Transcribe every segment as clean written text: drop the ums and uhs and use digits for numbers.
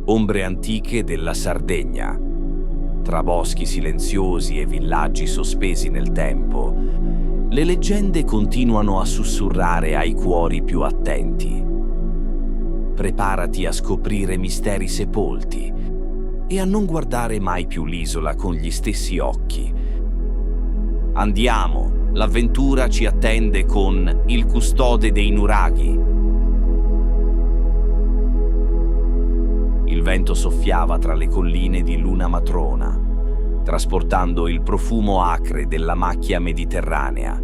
Ombre antiche della Sardegna. Tra boschi silenziosi e villaggi sospesi nel tempo, le leggende continuano a sussurrare ai cuori più attenti. Preparati a scoprire misteri sepolti e a non guardare mai più l'isola con gli stessi occhi. Andiamo, l'avventura ci attende con Il custode dei nuraghi. Il vento soffiava tra le colline di Luna Matrona, trasportando il profumo acre della macchia mediterranea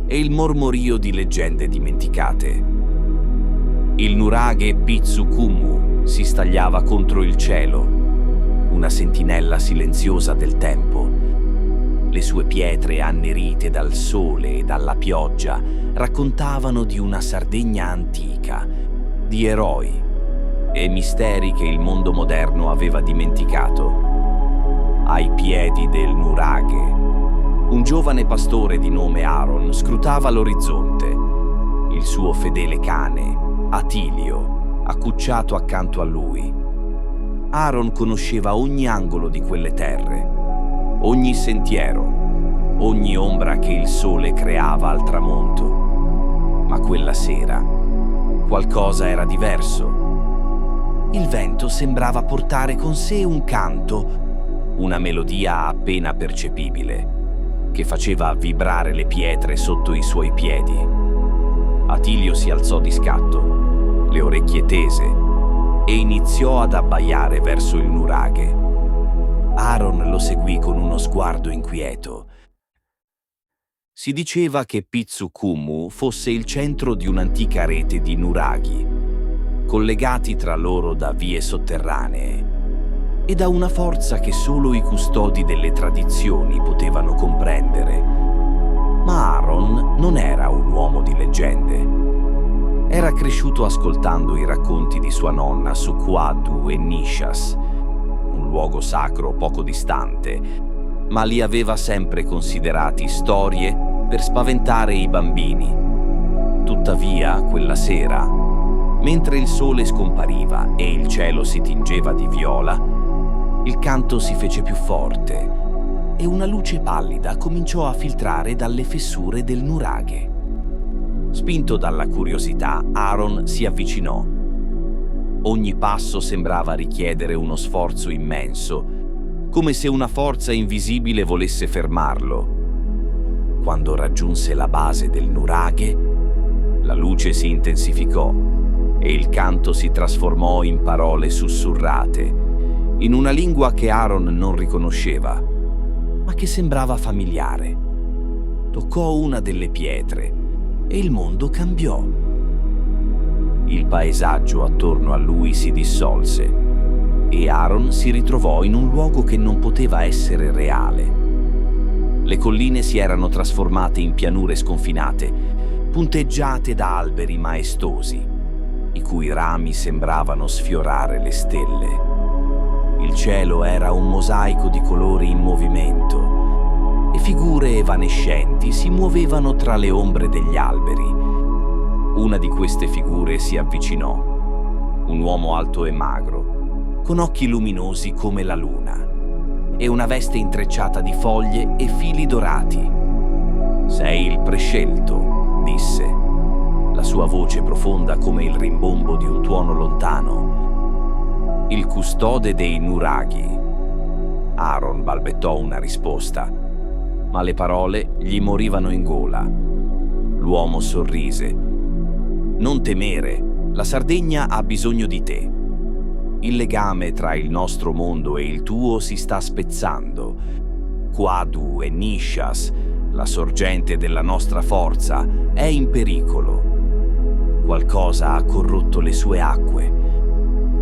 e il mormorio di leggende dimenticate. Il nuraghe Pitsu Kumu si stagliava contro il cielo, una sentinella silenziosa del tempo. Le sue pietre annerite dal sole e dalla pioggia raccontavano di una Sardegna antica, di eroi e misteri che il mondo moderno aveva dimenticato. Ai piedi del nuraghe, un giovane pastore di nome Aaron scrutava l'orizzonte. Il suo fedele cane, Atilio, accucciato accanto a lui. Aaron conosceva ogni angolo di quelle terre, ogni sentiero, ogni ombra che il sole creava al tramonto. Ma quella sera qualcosa era diverso. Il vento sembrava portare con sé un canto, una melodia appena percepibile, che faceva vibrare le pietre sotto i suoi piedi. Atilio si alzò di scatto, le orecchie tese, e iniziò ad abbaiare verso il nuraghe. Aaron lo seguì con uno sguardo inquieto. Si diceva che Pitsu Kumu fosse il centro di un'antica rete di nuraghi, collegati tra loro da vie sotterranee e da una forza che solo i custodi delle tradizioni potevano comprendere. Ma Aaron non era un uomo di leggende. Era cresciuto ascoltando i racconti di sua nonna su Quadu e Nishas, un luogo sacro poco distante, ma li aveva sempre considerati storie per spaventare i bambini. Tuttavia, quella sera, mentre il sole scompariva e il cielo si tingeva di viola, il canto si fece più forte e una luce pallida cominciò a filtrare dalle fessure del nuraghe. Spinto dalla curiosità, Aaron si avvicinò. Ogni passo sembrava richiedere uno sforzo immenso, come se una forza invisibile volesse fermarlo. Quando raggiunse la base del nuraghe, la luce si intensificò e il canto si trasformò in parole sussurrate, in una lingua che Aaron non riconosceva, ma che sembrava familiare. Toccò una delle pietre e il mondo cambiò. Il paesaggio attorno a lui si dissolse e Aaron si ritrovò in un luogo che non poteva essere reale. Le colline si erano trasformate in pianure sconfinate, punteggiate da alberi maestosi, i cui rami sembravano sfiorare le stelle. Il cielo era un mosaico di colori in movimento e figure evanescenti si muovevano tra le ombre degli alberi. Una di queste figure si avvicinò, un uomo alto e magro, con occhi luminosi come la luna e una veste intrecciata di foglie e fili dorati. «Sei il prescelto», disse, la sua voce profonda come il rimbombo di un tuono lontano. «Il custode dei nuraghi». Aaron balbettò una risposta, ma le parole gli morivano in gola. L'uomo sorrise. «Non temere, la Sardegna ha bisogno di te. Il legame tra il nostro mondo e il tuo si sta spezzando. Quadu e Nishas, la sorgente della nostra forza, è in pericolo. Qualcosa ha corrotto le sue acque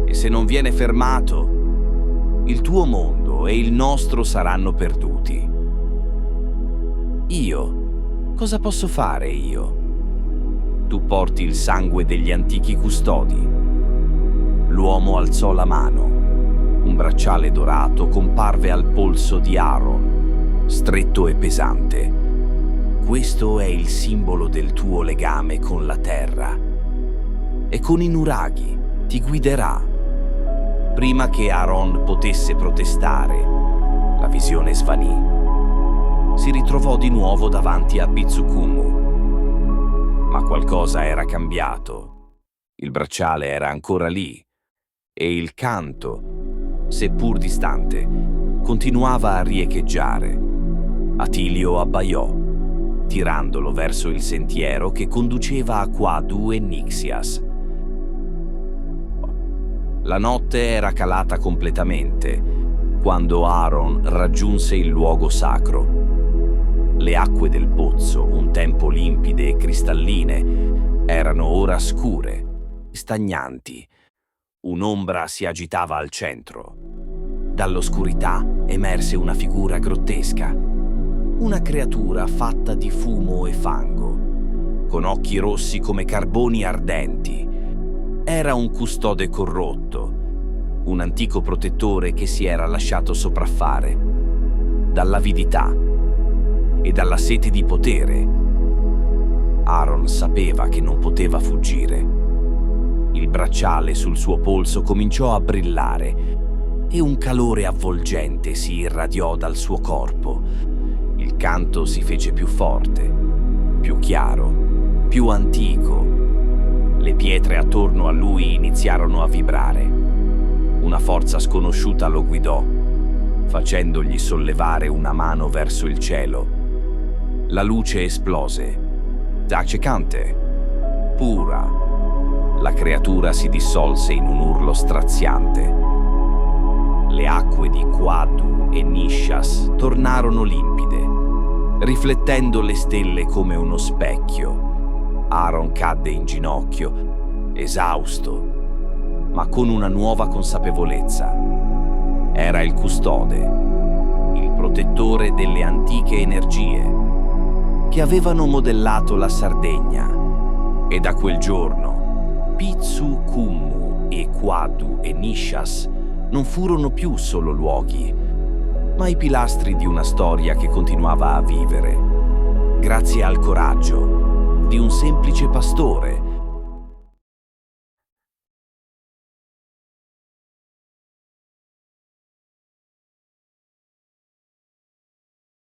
e se non viene fermato, il tuo mondo e il nostro saranno perduti. Io? Cosa posso fare io? Tu porti il sangue degli antichi custodi». L'uomo alzò la mano. Un bracciale dorato comparve al polso di Aaron, stretto e pesante. «Questo è il simbolo del tuo legame con la terra. E con i nuraghi ti guiderà». Prima che Aaron potesse protestare, la visione svanì. Si ritrovò di nuovo davanti a Pitsukumu. Ma qualcosa era cambiato. Il bracciale era ancora lì e il canto, seppur distante, continuava a riecheggiare. Attilio abbaiò, tirandolo verso il sentiero che conduceva a Quadu e Nixias. La notte era calata completamente quando Aaron raggiunse il luogo sacro. Le acque del pozzo, un tempo limpide e cristalline, erano ora scure, stagnanti. Un'ombra si agitava al centro. Dall'oscurità emerse una figura grottesca, una creatura fatta di fumo e fango, con occhi rossi come carboni ardenti. Era un custode corrotto, un antico protettore che si era lasciato sopraffare dall'avidità e dalla sete di potere. Aaron sapeva che non poteva fuggire. Il bracciale sul suo polso cominciò a brillare e un calore avvolgente si irradiò dal suo corpo. Il canto si fece più forte, più chiaro, più antico. Le pietre attorno a lui iniziarono a vibrare. Una forza sconosciuta lo guidò, facendogli sollevare una mano verso il cielo. La luce esplose, accecante, pura. La creatura si dissolse in un urlo straziante. Le acque di Quadu e Nixias tornarono limpide, riflettendo le stelle come uno specchio. Aaron cadde in ginocchio, esausto, ma con una nuova consapevolezza. Era il custode, il protettore delle antiche energie che avevano modellato la Sardegna, e da quel giorno Pitsukumu e Quadu e Nixias non furono più solo luoghi, ma i pilastri di una storia che continuava a vivere, grazie al coraggio di un semplice pastore